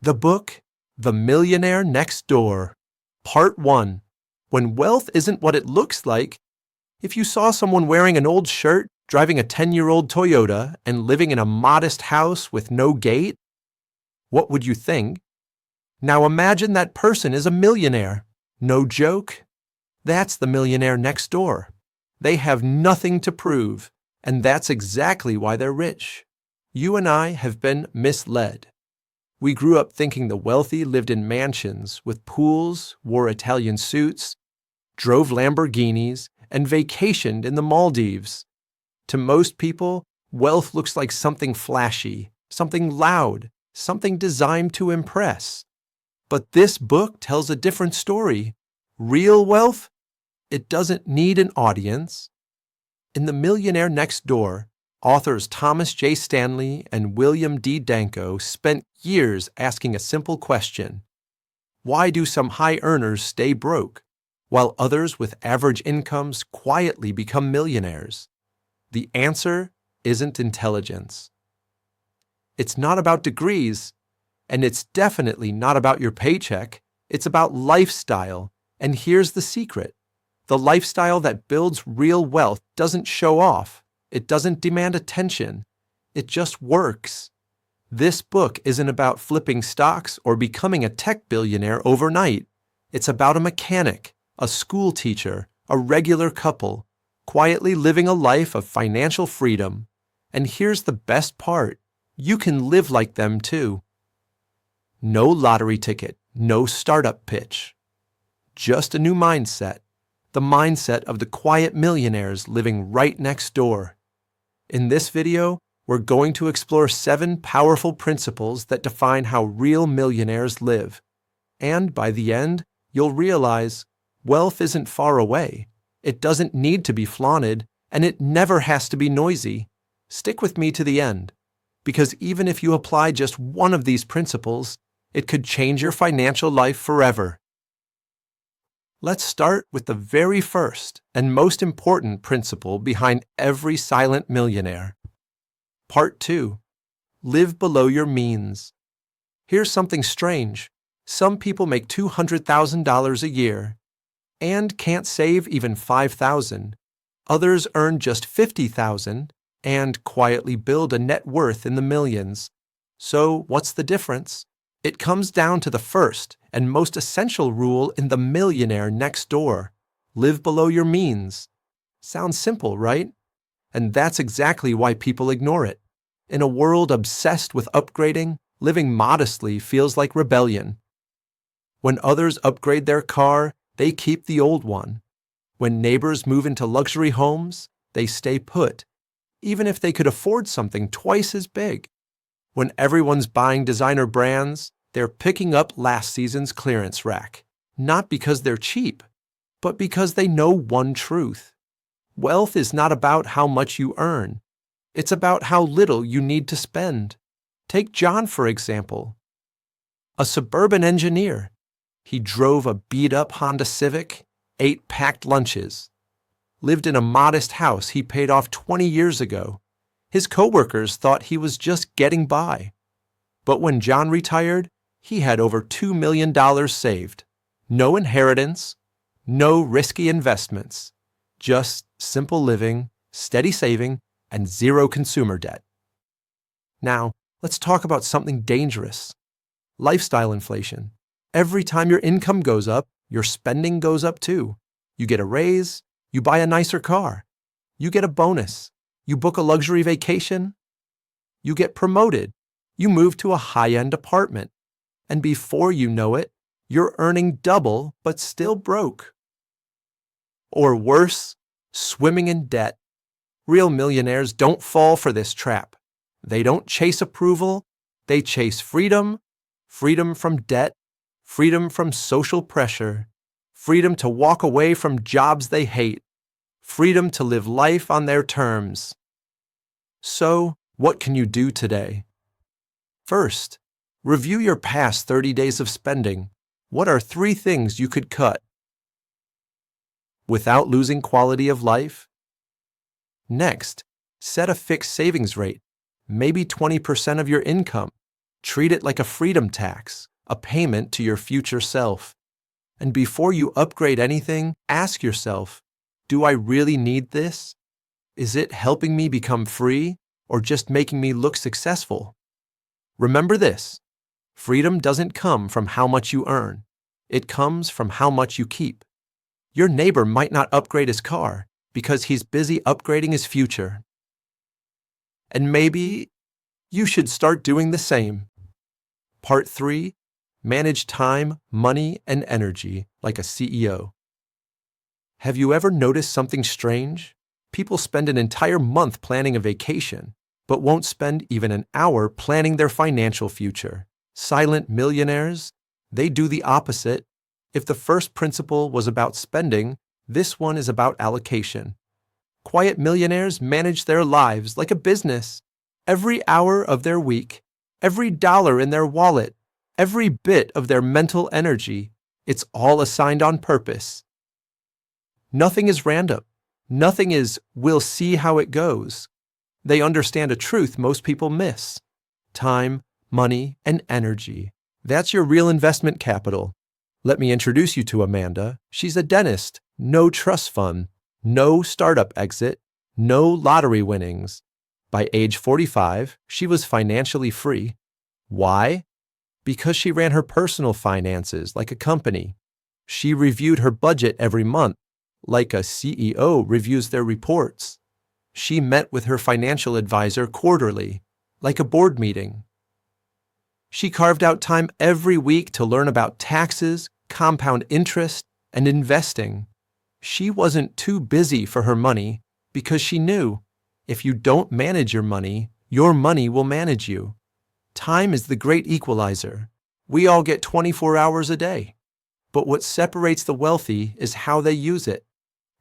The book, The Millionaire Next Door, Part 1. When wealth isn't what it looks like. If you saw someone wearing an old shirt, driving a 10-year-old Toyota, and living in a modest house with no gate, what would you think? Now imagine that person is a millionaire. No joke. That's the millionaire next door. They have nothing to prove, and that's exactly why they're rich. You and I have been misled. We grew up thinking the wealthy lived in mansions with pools, wore Italian suits, drove Lamborghinis, and vacationed in the Maldives. To most people, wealth looks like something flashy, something loud, something designed to impress. But this book tells a different story. Real wealth? It doesn't need an audience. In The Millionaire Next Door, authors Thomas J. Stanley and William D. Danko spent years asking a simple question. Why do some high earners stay broke, while others with average incomes quietly become millionaires? The answer isn't intelligence. It's not about degrees, and it's definitely not about your paycheck. It's about lifestyle, and here's the secret. The lifestyle that builds real wealth doesn't show off. It doesn't demand attention. It just works. This book isn't about flipping stocks or becoming a tech billionaire overnight. It's about a mechanic, a school teacher, a regular couple, quietly living a life of financial freedom. And here's the best part. You can live like them too. No lottery ticket, no startup pitch. Just a new mindset. The mindset of the quiet millionaires living right next door. In this video, we're going to explore 7 powerful principles that define how real millionaires live. And by the end, you'll realize wealth isn't far away. It doesn't need to be flaunted, and it never has to be noisy. Stick with me to the end, because even if you apply just one of these principles, it could change your financial life forever. Let's start with the very first and most important principle behind every silent millionaire. Part 2. Live below your means. Here's something strange. Some people make $200,000 a year and can't save even $5,000. Others earn just $50,000 and quietly build a net worth in the millions. So what's the difference? It comes down to the first and most essential rule in The Millionaire Next Door. Live below your means. Sounds simple, right? And that's exactly why people ignore it. In a world obsessed with upgrading, living modestly feels like rebellion. When others upgrade their car, they keep the old one. When neighbors move into luxury homes, they stay put, even if they could afford something twice as big. When everyone's buying designer brands, they're picking up last season's clearance rack, not because they're cheap, but because they know one truth. Wealth is not about how much you earn. It's about how little you need to spend. Take John, for example. A suburban engineer. He drove a beat-up Honda Civic, ate packed lunches, lived in a modest house he paid off 20 years ago. His coworkers thought he was just getting by. But when John retired, he had over $2 million saved. No inheritance, no risky investments, just simple living, steady saving, and zero consumer debt. Now, let's talk about something dangerous. Lifestyle inflation. Every time your income goes up, your spending goes up too. You get a raise, you buy a nicer car, you get a bonus. You book a luxury vacation, you get promoted, you move to a high-end apartment, and before you know it, you're earning double but still broke. Or worse, swimming in debt. Real millionaires don't fall for this trap. They don't chase approval, they chase freedom, freedom from debt, freedom from social pressure, freedom to walk away from jobs they hate, freedom to live life on their terms. So, what can you do today? First, review your past 30 days of spending. What are 3 things you could cut without losing quality of life? Next, set a fixed savings rate, maybe 20% of your income. Treat it like a freedom tax, a payment to your future self. And before you upgrade anything, ask yourself, do I really need this? Is it helping me become free or just making me look successful? Remember this, freedom doesn't come from how much you earn. It comes from how much you keep. Your neighbor might not upgrade his car because he's busy upgrading his future. And maybe you should start doing the same. Part 3, manage time, money, and energy like a CEO. Have you ever noticed something strange? People spend an entire month planning a vacation, but won't spend even an hour planning their financial future. Silent millionaires, they do the opposite. If the first principle was about spending, this one is about allocation. Quiet millionaires manage their lives like a business. Every hour of their week, every dollar in their wallet, every bit of their mental energy, it's all assigned on purpose. Nothing is random. Nothing is, we'll see how it goes. They understand a truth most people miss. Time, money, and energy. That's your real investment capital. Let me introduce you to Amanda. She's a dentist, no trust fund, no startup exit, no lottery winnings. By age 45, she was financially free. Why? Because she ran her personal finances like a company. She reviewed her budget every month, like a CEO reviews their reports. She met with her financial advisor quarterly, like a board meeting. She carved out time every week to learn about taxes, compound interest, and investing. She wasn't too busy for her money because she knew if you don't manage your money will manage you. Time is the great equalizer. We all get 24 hours a day. But what separates the wealthy is how they use it.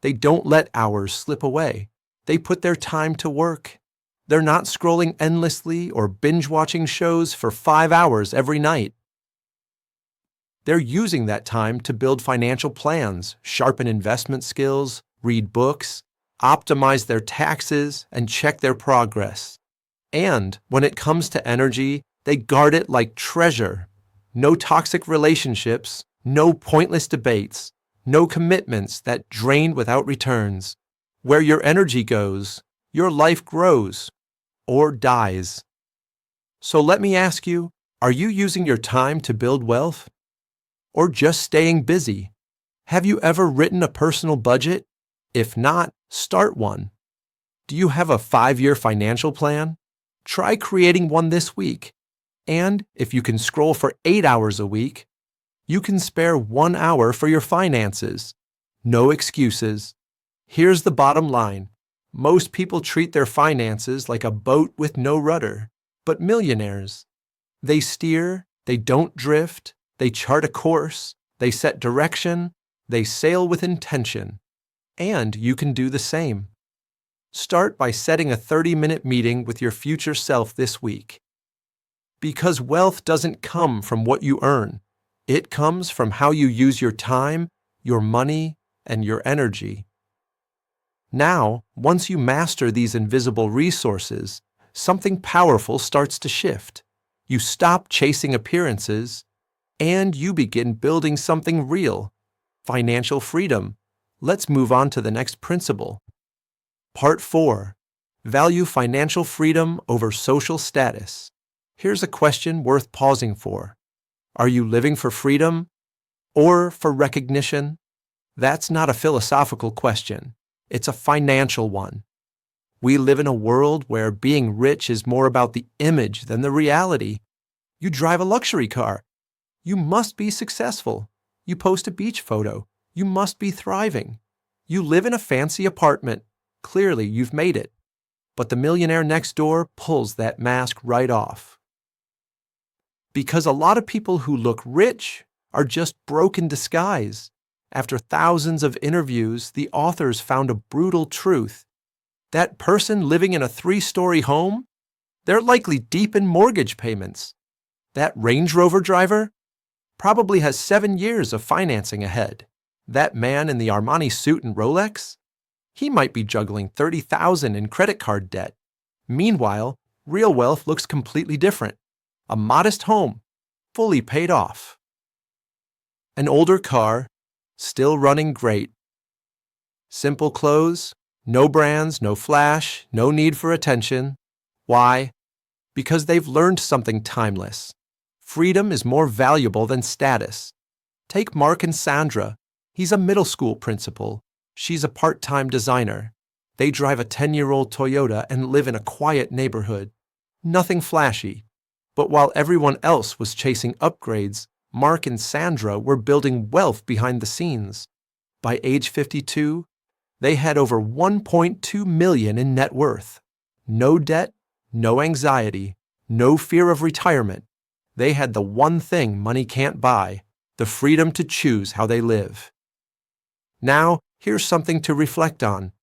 They don't let hours slip away. They put their time to work. They're not scrolling endlessly or binge-watching shows for 5 hours every night. They're using that time to build financial plans, sharpen investment skills, read books, optimize their taxes, and check their progress. And when it comes to energy, they guard it like treasure. No toxic relationships, no pointless debates, no commitments that drain without returns. Where your energy goes, your life grows or dies. So let me ask you, are you using your time to build wealth? Or just staying busy? Have you ever written a personal budget? If not, start one. Do you have a 5-year financial plan? Try creating one this week. And if you can scroll for 8 hours a week, you can spare 1 hour for your finances. No excuses. Here's the bottom line. Most people treat their finances like a boat with no rudder. But millionaires, they steer, they don't drift, they chart a course, they set direction, they sail with intention. And you can do the same. Start by setting a 30-minute meeting with your future self this week. Because wealth doesn't come from what you earn. It comes from how you use your time, your money, and your energy. Now, once you master these invisible resources, something powerful starts to shift. You stop chasing appearances, and you begin building something real, financial freedom. Let's move on to the next principle. Part 4. Value financial freedom over social status. Here's a question worth pausing for. Are you living for freedom or for recognition? That's not a philosophical question. It's a financial one. We live in a world where being rich is more about the image than the reality. You drive a luxury car. You must be successful. You post a beach photo. You must be thriving. You live in a fancy apartment. Clearly, you've made it. But the Millionaire Next Door pulls that mask right off. Because a lot of people who look rich are just broke in disguise. After thousands of interviews, the authors found a brutal truth. That person living in a 3-story home, they're likely deep in mortgage payments. That Range Rover driver probably has 7 years of financing ahead. That man in the Armani suit and Rolex, he might be juggling $30,000 in credit card debt. Meanwhile, real wealth looks completely different. a modest home, fully paid off. An older car, still running great. Simple clothes, no brands, no flash, no need for attention. Why? Because they've learned something timeless. Freedom is more valuable than status. Take Mark and Sandra. He's a middle school principal. She's a part-time designer. They drive a 10-year-old Toyota and live in a quiet neighborhood. Nothing flashy. But while everyone else was chasing upgrades, Mark and Sandra were building wealth behind the scenes. By age 52, they had over $1.2 million in net worth. No debt, no anxiety, no fear of retirement. They had the one thing money can't buy, the freedom to choose how they live. Now, here's something to reflect on.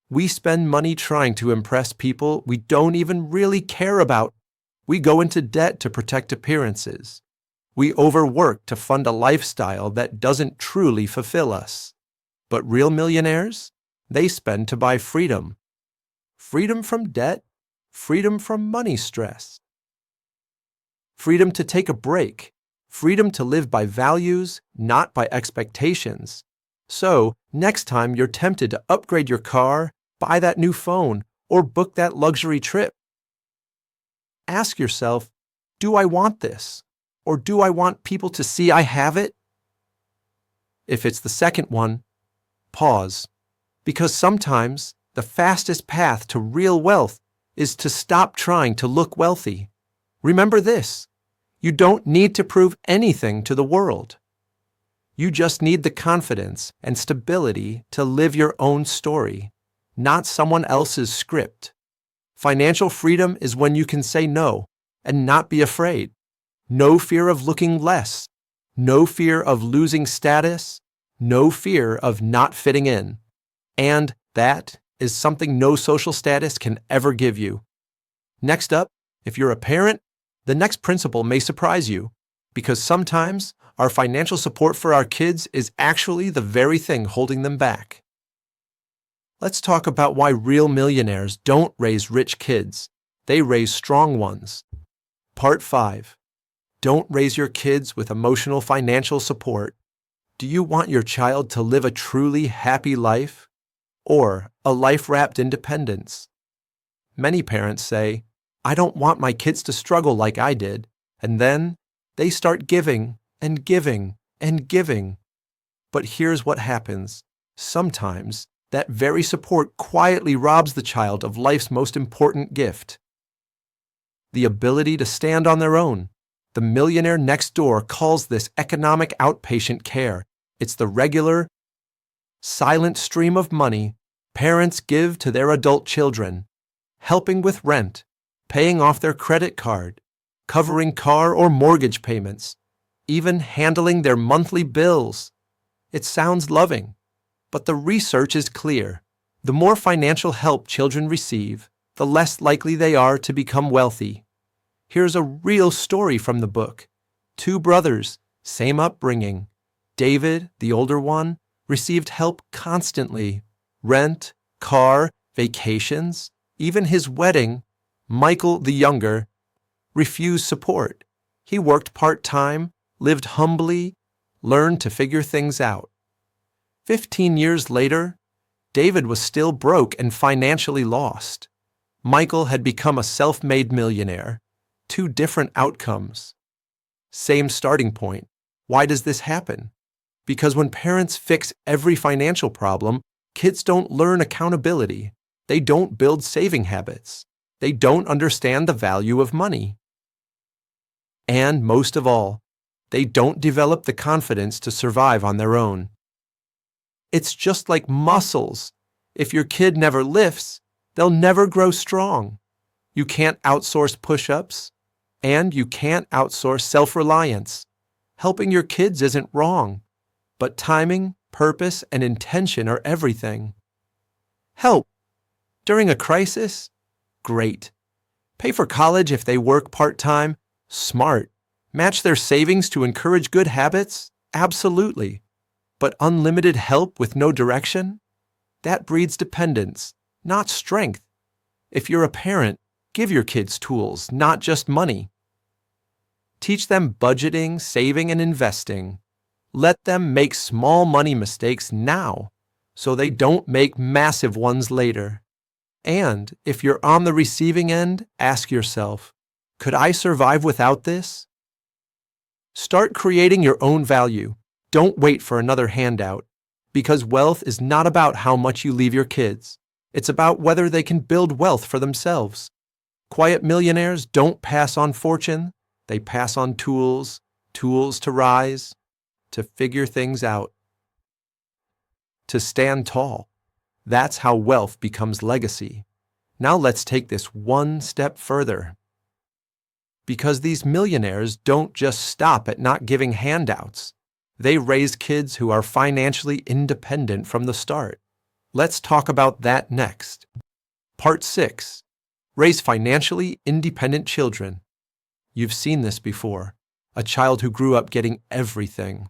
We spend money trying to impress people we don't even really care about. We go into debt to protect appearances. We overwork to fund a lifestyle that doesn't truly fulfill us. But real millionaires? They spend to buy freedom. Freedom from debt, freedom from money stress. Freedom to take a break, freedom to live by values, not by expectations. So, next time you're tempted to upgrade your car, buy that new phone, or book that luxury trip, ask yourself, do I want this? Or do I want people to see I have it? If it's the second one, pause. Because sometimes the fastest path to real wealth is to stop trying to look wealthy. Remember this, you don't need to prove anything to the world. You just need the confidence and stability to live your own story, not someone else's script. Financial freedom is when you can say no and not be afraid. No fear of looking less, no fear of losing status, no fear of not fitting in. And that is something no social status can ever give you. Next up, if you're a parent, the next principle may surprise you, because sometimes our financial support for our kids is actually the very thing holding them back. Let's talk about why real millionaires don't raise rich kids. They raise strong ones. Part 5. Don't raise your kids with emotional financial support. Do you want your child to live a truly happy life? Or a life wrapped in dependence? Many parents say, I don't want my kids to struggle like I did, and then they start giving and giving and giving. But here's what happens. Sometimes that very support quietly robs the child of life's most important gift, the ability to stand on their own. The Millionaire Next Door calls this economic outpatient care. It's the regular, silent stream of money parents give to their adult children, helping with rent, paying off their credit card, covering car or mortgage payments, even handling their monthly bills. It sounds loving, but the research is clear. The more financial help children receive, the less likely they are to become wealthy. Here's a real story from the book. 2 brothers, same upbringing. David, the older one, received help constantly. Rent, car, vacations, even his wedding. Michael, the younger, refused support. He worked part-time, lived humbly, learned to figure things out. 15 years later, David was still broke and financially lost. Michael had become a self-made millionaire. 2 different outcomes. Same starting point. Why does this happen? Because when parents fix every financial problem, kids don't learn accountability. They don't build saving habits. They don't understand the value of money. And most of all, they don't develop the confidence to survive on their own. It's just like muscles. If your kid never lifts, they'll never grow strong. You can't outsource push-ups, and you can't outsource self-reliance. Helping your kids isn't wrong, but timing, purpose, and intention are everything. Help. During a crisis? Great. Pay for college if they work part-time? Smart. Match their savings to encourage good habits? Absolutely. But unlimited help with no direction? That breeds dependence, not strength. If you're a parent, give your kids tools, not just money. Teach them budgeting, saving, and investing. Let them make small money mistakes now so they don't make massive ones later. And if you're on the receiving end, ask yourself, could I survive without this? Start creating your own value. Don't wait for another handout, because wealth is not about how much you leave your kids. It's about whether they can build wealth for themselves. Quiet millionaires don't pass on fortune. They pass on tools to rise, to figure things out, to stand tall. That's how wealth becomes legacy. Now let's take this one step further. Because these millionaires don't just stop at not giving handouts. They raise kids who are financially independent from the start. Let's talk about that next. Part 6. Raise financially independent children. You've seen this before. A child who grew up getting everything.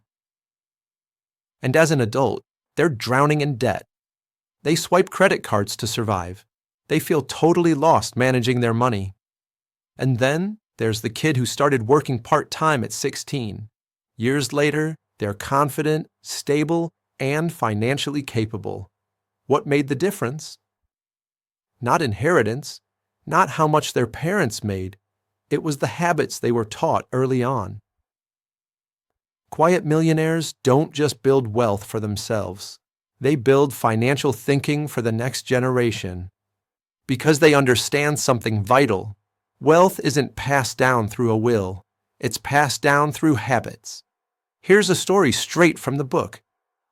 And as an adult, they're drowning in debt. They swipe credit cards to survive. They feel totally lost managing their money. And then there's the kid who started working part-time at 16. Years later, they're confident, stable, and financially capable. What made the difference? Not inheritance, not how much their parents made. It was the habits they were taught early on. Quiet millionaires don't just build wealth for themselves. They build financial thinking for the next generation. Because they understand something vital. Wealth isn't passed down through a will. It's passed down through habits. Here's a story straight from the book.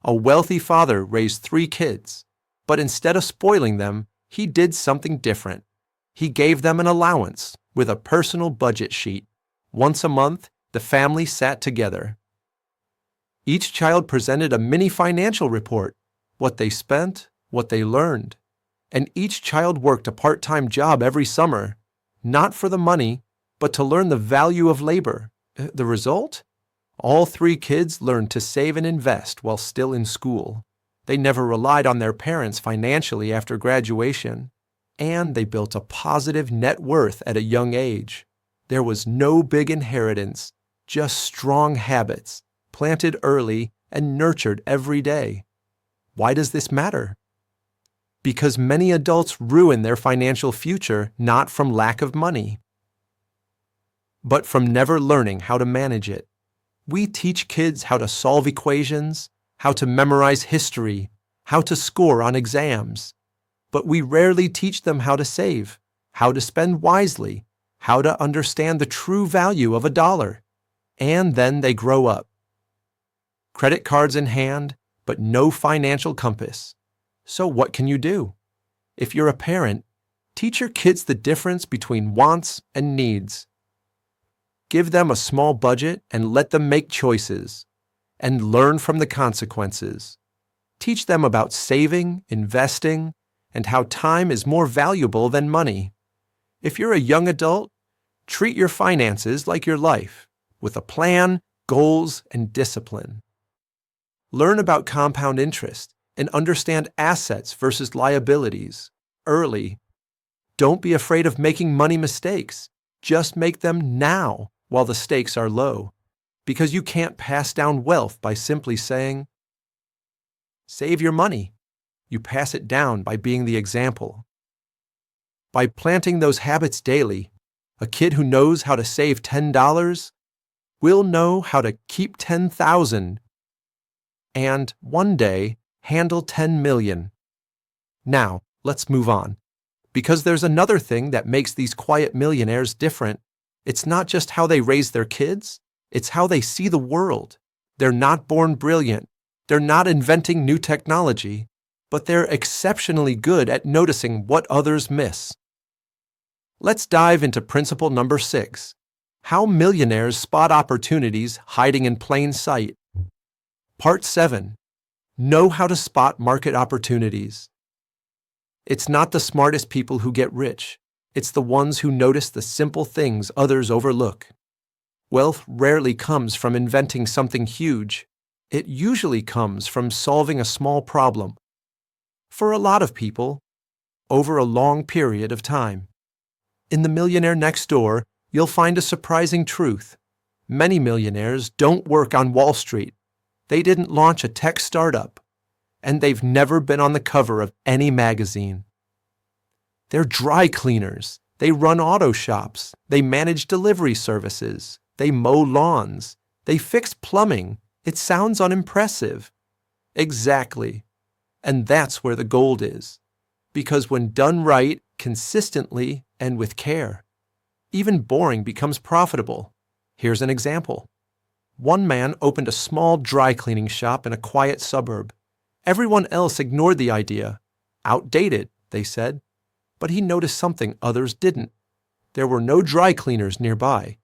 A wealthy father raised 3 kids, but instead of spoiling them, he did something different. He gave them an allowance with a personal budget sheet. Once a month, the family sat together. Each child presented a mini financial report, what they spent, what they learned. And each child worked a part-time job every summer, not for the money, but to learn the value of labor. The result? All 3 kids learned to save and invest while still in school. They never relied on their parents financially after graduation, and they built a positive net worth at a young age. There was no big inheritance, just strong habits, planted early and nurtured every day. Why does this matter? Because many adults ruin their financial future not from lack of money, but from never learning how to manage it. We teach kids how to solve equations, how to memorize history, how to score on exams, but we rarely teach them how to save, how to spend wisely, how to understand the true value of a dollar. And then they grow up. Credit cards in hand, but no financial compass. So what can you do? If you're a parent, teach your kids the difference between wants and needs. Give them a small budget and let them make choices, and learn from the consequences. Teach them about saving, investing, and how time is more valuable than money. If you're a young adult, treat your finances like your life, with a plan, goals, and discipline. Learn about compound interest and understand assets versus liabilities early. Don't be afraid of making money mistakes. Just make them now while the stakes are low, because you can't pass down wealth by simply saying, save your money. You pass it down by being the example. By planting those habits daily, a kid who knows how to save $10 will know how to keep 10,000 and one day handle 10 million. Now, let's move on, because there's another thing that makes these quiet millionaires different. It's not just how they raise their kids, it's how they see the world. They're not born brilliant. They're not inventing new technology, but they're exceptionally good at noticing what others miss. Let's dive into principle number 6, how millionaires spot opportunities hiding in plain sight. Part 7, know how to spot market opportunities. It's not the smartest people who get rich. It's the ones who notice the simple things others overlook. Wealth rarely comes from inventing something huge. It usually comes from solving a small problem. For a lot of people, over a long period of time. In the Millionaire Next Door, you'll find a surprising truth. Many millionaires don't work on Wall Street. They didn't launch a tech startup. And they've never been on the cover of any magazine. They're dry cleaners. They run auto shops. They manage delivery services. They mow lawns. They fix plumbing. It sounds unimpressive. Exactly. And that's where the gold is. Because when done right, consistently, and with care, even boring becomes profitable. Here's an example. One man opened a small dry cleaning shop in a quiet suburb. Everyone else ignored the idea. Outdated, they said. But he noticed something others didn't. There were no dry cleaners nearby.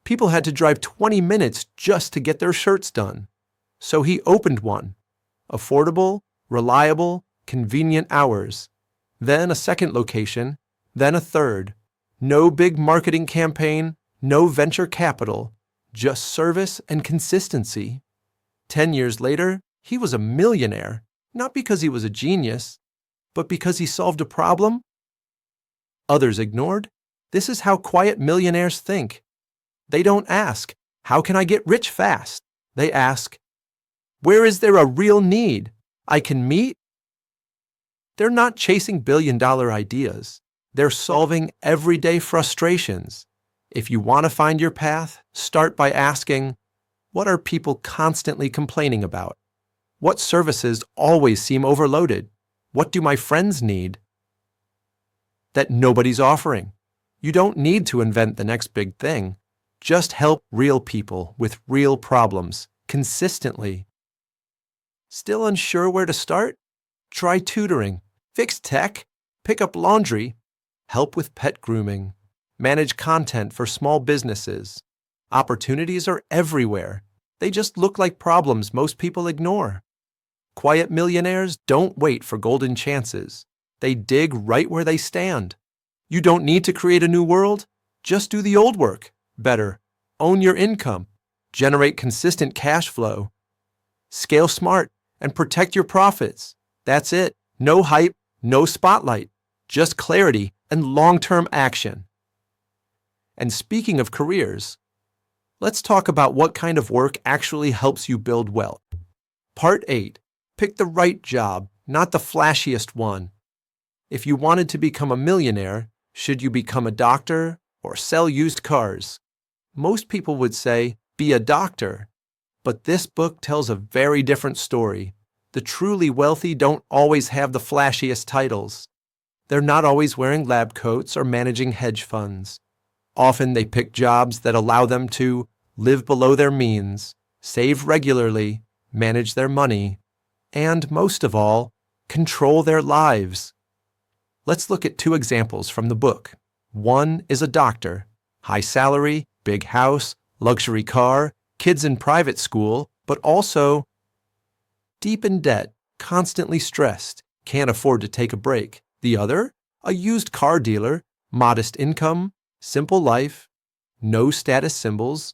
People had to drive 20 minutes just to get their shirts done. So he opened one. Affordable, reliable, convenient hours. Then a second location, then a third. No big marketing campaign, no venture capital, just service and consistency. 10 years later, he was a millionaire, not because he was a genius, but because he solved a problem others ignored. This is how quiet millionaires think. They don't ask, how can I get rich fast? They ask, where is there a real need I can meet? They're not chasing billion-dollar ideas. They're solving everyday frustrations. If you want to find your path, start by asking, what are people constantly complaining about? What services always seem overloaded? What do my friends need that nobody's offering? You don't need to invent the next big thing. Just help real people with real problems consistently. Still unsure where to start? Try tutoring, fix tech, pick up laundry, help with pet grooming, manage content for small businesses. Opportunities are everywhere. They just look like problems most people ignore. Quiet millionaires don't wait for golden chances. They dig right where they stand. You don't need to create a new world. Just do the old work better. Own your income. Generate consistent cash flow. Scale smart and protect your profits. That's it. No hype, no spotlight. Just clarity and long-term action. And speaking of careers, let's talk about what kind of work actually helps you build wealth. Part 8. Pick the right job, not the flashiest one. If you wanted to become a millionaire, should you become a doctor or sell used cars? Most people would say, be a doctor. But this book tells a very different story. The truly wealthy don't always have the flashiest titles. They're not always wearing lab coats or managing hedge funds. Often they pick jobs that allow them to live below their means, save regularly, manage their money, and, most of all, control their lives. Let's look at 2 examples from the book. One is a doctor, high salary, big house, luxury car, kids in private school, but also deep in debt, constantly stressed, can't afford to take a break. The other, a used car dealer, modest income, simple life, no status symbols,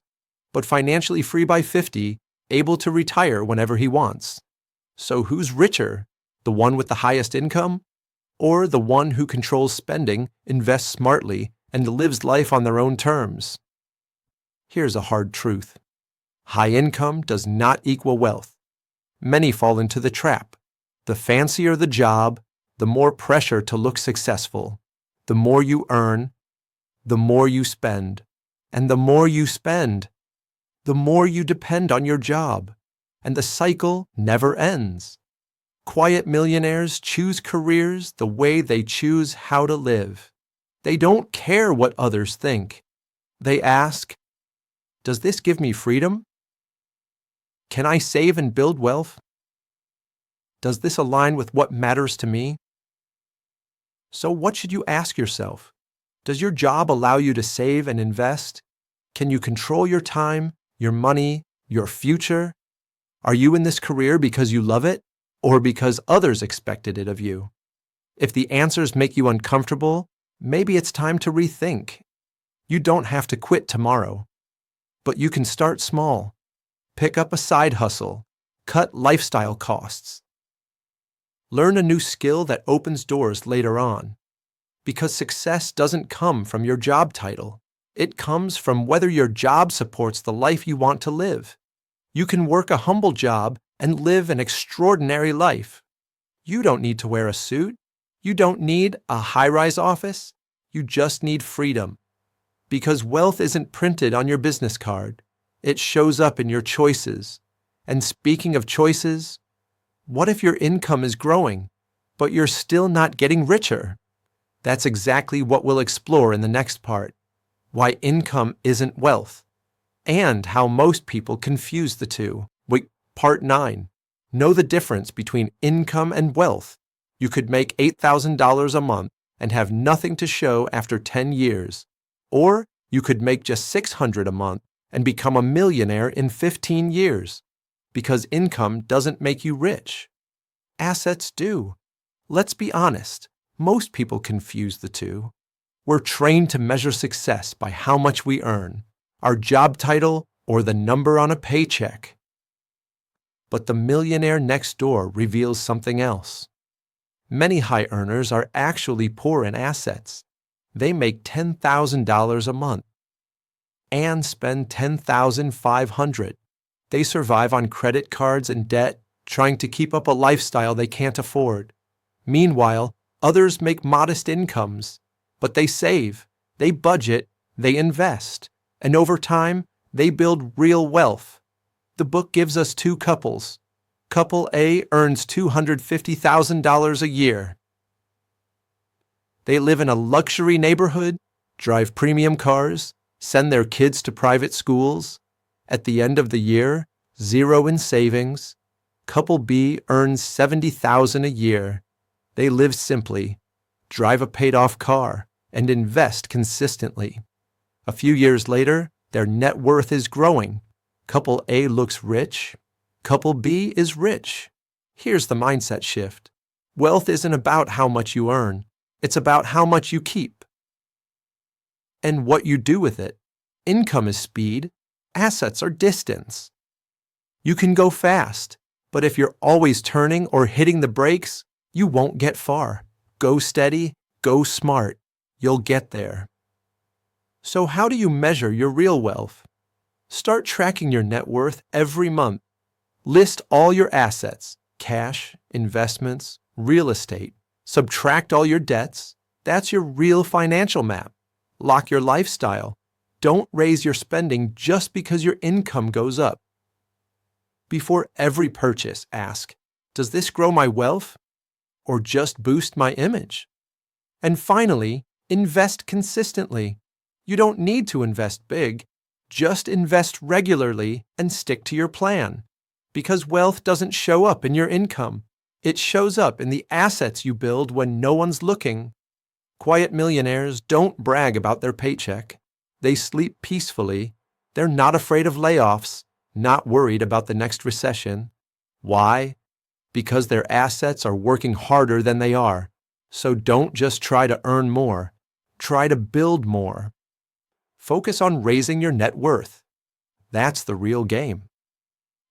but financially free by 50, able to retire whenever he wants. So who's richer, the one with the highest income, or the one who controls spending, invests smartly, and lives life on their own terms? Here's a hard truth. High income does not equal wealth. Many fall into the trap. The fancier the job, the more pressure to look successful. The more you earn, the more you spend. And the more you spend, the more you depend on your job. And the cycle never ends. Quiet millionaires choose careers the way they choose how to live. They don't care what others think. They ask, does this give me freedom? Can I save and build wealth? Does this align with what matters to me? So what should you ask yourself? Does your job allow you to save and invest? Can you control your time, your money, your future? Are you in this career because you love it or because others expected it of you? If the answers make you uncomfortable, maybe it's time to rethink. You don't have to quit tomorrow, but you can start small. Pick up a side hustle, cut lifestyle costs. Learn a new skill that opens doors later on, because success doesn't come from your job title. It comes from whether your job supports the life you want to live. You can work a humble job and live an extraordinary life. You don't need to wear a suit. You don't need a high-rise office. You just need freedom. Because wealth isn't printed on your business card. It shows up in your choices. And speaking of choices, what if your income is growing, but you're still not getting richer? That's exactly what we'll explore in the next part. Why income isn't wealth, and how most people confuse the two. Part 9. Know the difference between income and wealth. You could make $8,000 a month and have nothing to show after 10 years. Or you could make just $600 a month and become a millionaire in 15 years. Because income doesn't make you rich. Assets do. Let's be honest, most people confuse the two. We're trained to measure success by how much we earn, our job title, or the number on a paycheck. But the Millionaire Next Door reveals something else. Many high earners are actually poor in assets. They make $10,000 a month and spend $10,500. They survive on credit cards and debt, trying to keep up a lifestyle they can't afford. Meanwhile, others make modest incomes, but they save, they budget, they invest, and over time, they build real wealth. The book gives us two couples. Couple A earns $250,000 a year. They live in a luxury neighborhood, drive premium cars, send their kids to private schools. At the end of the year, zero in savings. Couple B earns $70,000 a year. They live simply, drive a paid-off car, and invest consistently. A few years later, their net worth is growing. Couple A looks rich. Couple B is rich. Here's the mindset shift. Wealth isn't about how much you earn. It's about how much you keep and what you do with it. Income is speed. Assets are distance. You can go fast, but if you're always turning or hitting the brakes, you won't get far. Go steady, go smart. You'll get there. So how do you measure your real wealth? Start tracking your net worth every month. List all your assets, cash, investments, real estate. Subtract all your debts. That's your real financial map. Lock your lifestyle. Don't raise your spending just because your income goes up. Before every purchase, ask, does this grow my wealth or just boost my image? And finally, invest consistently. You don't need to invest big. Just invest regularly and stick to your plan. Because wealth doesn't show up in your income. It shows up in the assets you build when no one's looking. Quiet millionaires don't brag about their paycheck. They sleep peacefully. They're not afraid of layoffs, not worried about the next recession. Why? Because their assets are working harder than they are. So don't just try to earn more. Try to build more. Focus on raising your net worth. That's the real game.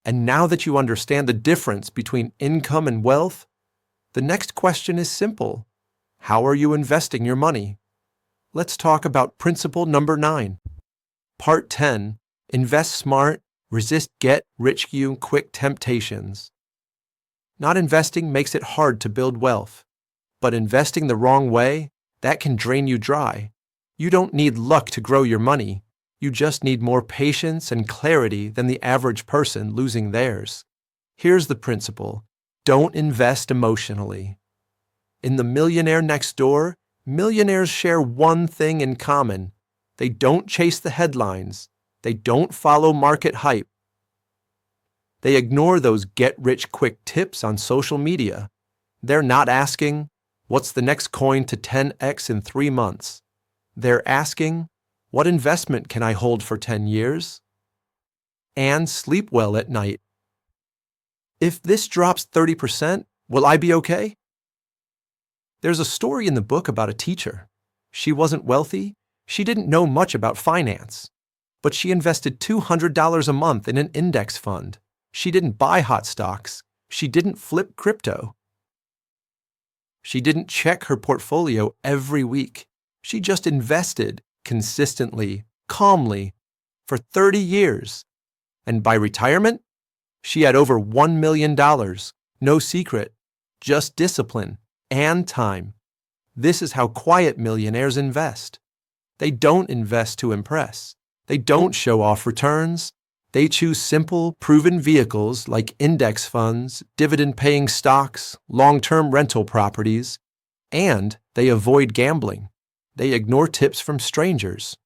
And now that you understand the difference between income and wealth, the next question is simple. How are you investing your money? Let's talk about principle number 9. Part 10, invest smart, resist get-rich-quick temptations. Not investing makes it hard to build wealth, but investing the wrong way, that can drain you dry. You don't need luck to grow your money. You just need more patience and clarity than the average person losing theirs. Here's the principle. Don't invest emotionally. In the Millionaire Next Door, millionaires share one thing in common. They don't chase the headlines. They don't follow market hype. They ignore those get-rich-quick tips on social media. They're not asking, what's the next coin to 10x in 3 months? They're asking, what investment can I hold for 10 years? And sleep well at night. If this drops 30%, will I be okay? There's a story in the book about a teacher. She wasn't wealthy. She didn't know much about finance. But she invested $200 a month in an index fund. She didn't buy hot stocks. She didn't flip crypto. She didn't check her portfolio every week. She just invested consistently calmly, for 30 years. And by retirement, she had over $1 million. No secret, just discipline and time. This is how quiet millionaires invest. They don't invest to impress. They don't show off returns. They choose simple, proven vehicles like index funds, dividend-paying stocks, long-term rental properties, and they avoid gambling. They ignore tips from strangers.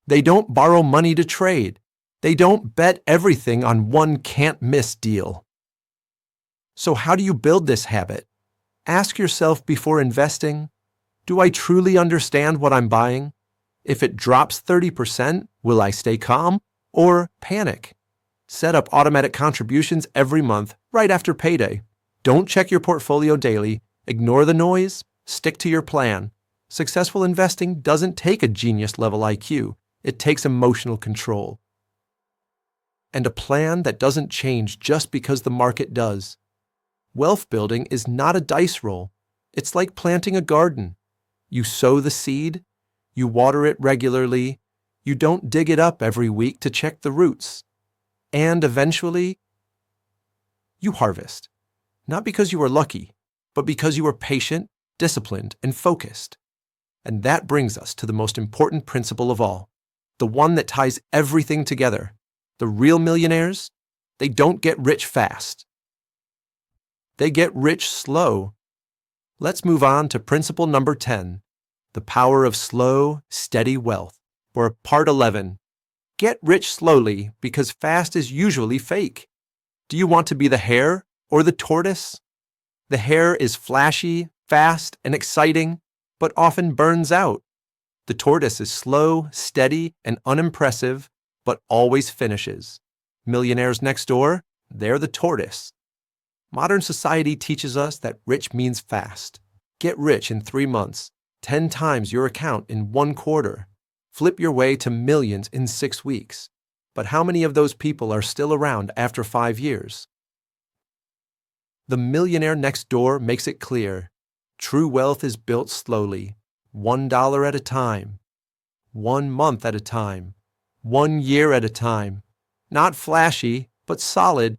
They don't borrow money to trade. They don't bet everything on one can't-miss deal. So how do you build this habit? Ask yourself before investing, do I truly understand what I'm buying? If it drops 30%, will I stay calm or panic? Set up automatic contributions every month right after payday. Don't check your portfolio daily. Ignore the noise. Stick to your plan. Successful investing doesn't take a genius-level IQ. It takes emotional control. And a plan that doesn't change just because the market does. Wealth building is not a dice roll. It's like planting a garden. You sow the seed, you water it regularly, you don't dig it up every week to check the roots. And eventually, you harvest. Not because you were lucky, but because you were patient, disciplined, and focused. And that brings us to the most important principle of all, the one that ties everything together. The real millionaires, they don't get rich fast. They get rich slow. Let's move on to principle number 10, the power of slow, steady wealth, or part 11. Get rich slowly because fast is usually fake. Do you want to be the hare or the tortoise? The hare is flashy, fast, and exciting, but often burns out. The tortoise is slow, steady, and unimpressive, but always finishes. Millionaires Next Door, they're the tortoise. Modern society teaches us that rich means fast. Get rich in 3 months, 10 times your account in 1 quarter. Flip your way to millions in 6 weeks. But how many of those people are still around after 5 years? The Millionaire Next Door makes it clear. True wealth is built slowly, $1 at a time, 1 month at a time, 1 year at a time. Not flashy, but solid.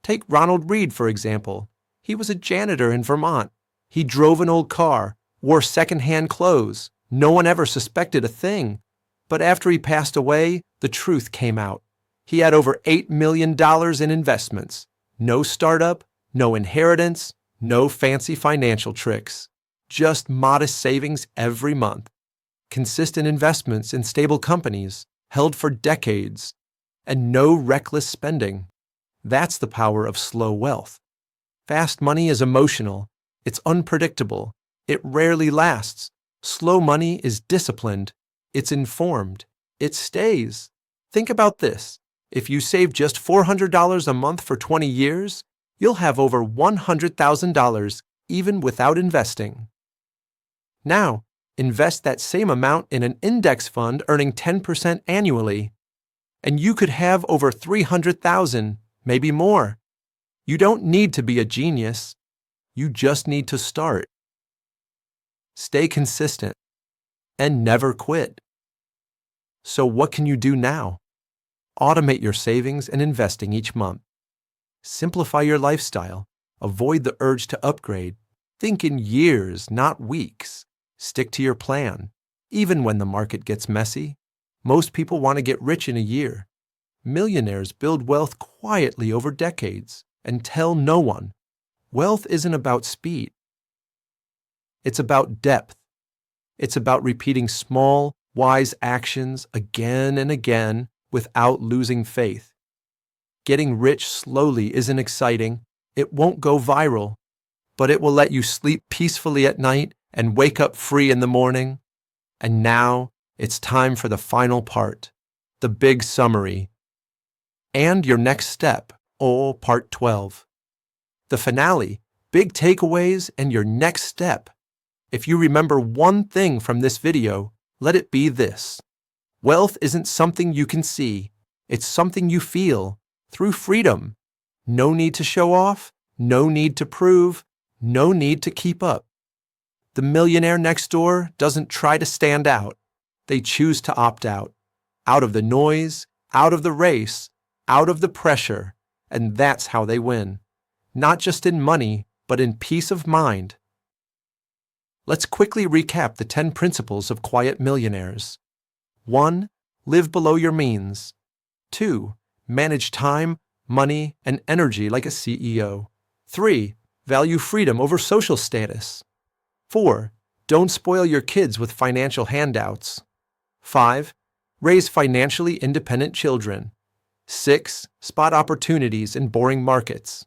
Take Ronald Reed, for example. He was a janitor in Vermont. He drove an old car, wore secondhand clothes. No one ever suspected a thing. But after he passed away, the truth came out. He had over $8 million in investments. No startup, no inheritance, no fancy financial tricks. Just modest savings every month. Consistent investments in stable companies, held for decades. And no reckless spending. That's the power of slow wealth. Fast money is emotional. It's unpredictable. It rarely lasts. Slow money is disciplined. It's informed. It stays. Think about this. If you save just $400 a month for 20 years, you'll have over $100,000 even without investing. Now, invest that same amount in an index fund earning 10% annually, and you could have over $300,000, maybe more. You don't need to be a genius. You just need to start. Stay consistent and never quit. So what can you do now? Automate your savings and investing each month. Simplify your lifestyle. Avoid the urge to upgrade. Think in years, not weeks. Stick to your plan. Even when the market gets messy, most people want to get rich in a year. Millionaires build wealth quietly over decades and tell no one. Wealth isn't about speed. It's about depth. It's about repeating small, wise actions again and again without losing faith. Getting rich slowly isn't exciting. It won't go viral, but it will let you sleep peacefully at night and wake up free in the morning. And now it's time for the final part, the big summary. And your next step, part 12. The finale, big takeaways, and your next step. If you remember one thing from this video, let it be this. Wealth isn't something you can see. It's something you feel through freedom. No need to show off, no need to prove, no need to keep up. The millionaire next door doesn't try to stand out. They choose to opt out. out of the noise, out of the race, out of the pressure, and that's how they win. Not just in money, but in peace of mind. Let's quickly recap the 10 principles of quiet millionaires. 1. Live below your means. 2. Manage time, money, and energy like a CEO. 3. Value freedom over social status. 4. Don't spoil your kids with financial handouts. 5. Raise financially independent children. 6. Spot opportunities in boring markets.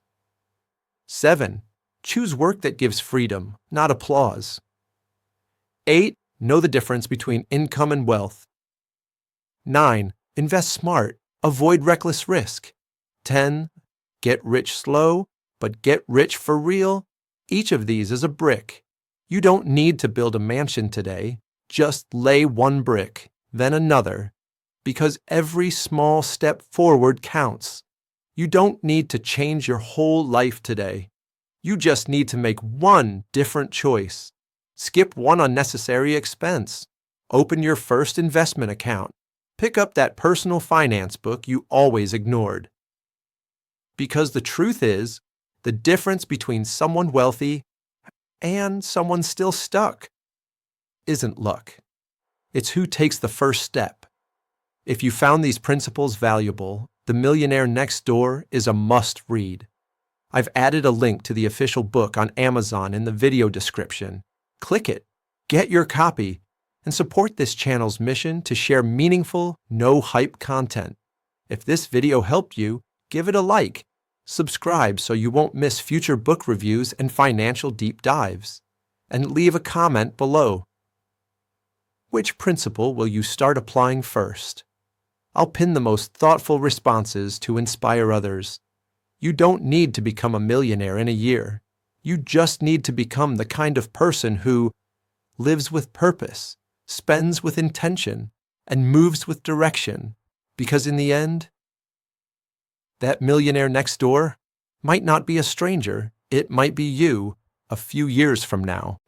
7. Choose work that gives freedom, not applause. 8. Know the difference between income and wealth. 9. Invest smart. Avoid reckless risk. 10. Get rich slow, but get rich for real. Each of these is a brick. You don't need to build a mansion today. Just lay one brick, then another, because every small step forward counts. You don't need to change your whole life today. You just need to make one different choice. Skip one unnecessary expense. Open your first investment account. Pick up that personal finance book you always ignored. Because the truth is, the difference between someone wealthy and someone still stuck isn't luck. It's who takes the first step. If you found these principles valuable, The Millionaire Next Door is a must-read. I've added a link to the official book on Amazon in the video description. Click it, get your copy, and support this channel's mission to share meaningful, no-hype content. If this video helped you, give it a like. Subscribe so you won't miss future book reviews and financial deep dives. And leave a comment below. Which principle will you start applying first? I'll pin the most thoughtful responses to inspire others. You don't need to become a millionaire in a year. You just need to become the kind of person who lives with purpose, spends with intention, and moves with direction. Because in the end, that millionaire next door might not be a stranger. It might be you a few years from now.